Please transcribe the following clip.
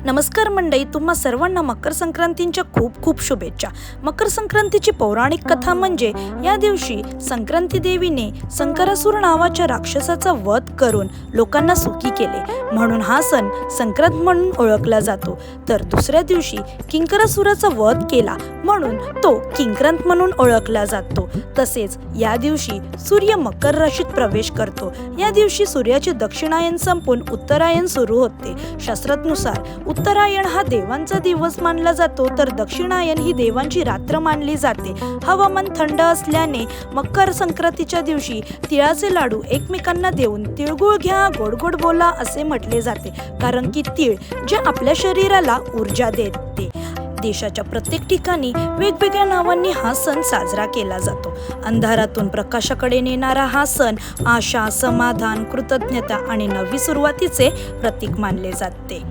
नमस्कार मंडळी, तुम्हा सर्वांना मकर संक्रांतीच्या खूप खूप शुभेच्छा। मकर संक्रांतीची पौराणिक कथा म्हणजे या दिवशी संक्रांती देवीने संकरासुर नावाच्या राक्षसाचा वध करून लोकांना सुखी केले, म्हणून हा सण संक्रांत म्हणून ओळखला जातो। तर दुसऱ्या दिवशी किंकरासुराचा वध केला म्हणून तो किंक्रांत म्हणून ओळखला जातो। तसेच या दिवशी सूर्य मकर राशीत प्रवेश करतो। या दिवशी सूर्याचे दक्षिणायन संपून उत्तरायण सुरू होते। शास्त्रानुसार उत्तरायण हा देवांचा दिवस मानला जातो, तर दक्षिणायन ही देवांची रात्र मानली जाते। हवामान थंड असल्याने मकर संक्रांतीच्या दिवशी तिळाचे लाडू एकमेकांना देऊन तिळगुळ घ्या, गोड गोड बोला असे म्हटले जाते, कारण की तीळ जे आपल्या शरीराला ऊर्जा देते। देशाच्या प्रत्येक ठिकाणी वेगवेगळ्या नावांनी हा सण साजरा केला जातो। अंधारातून प्रकाशाकडे नेणारा हा सण आशा, समाधान, कृतज्ञता आणि नवी सुरुवातीचे प्रतीक मानले जाते।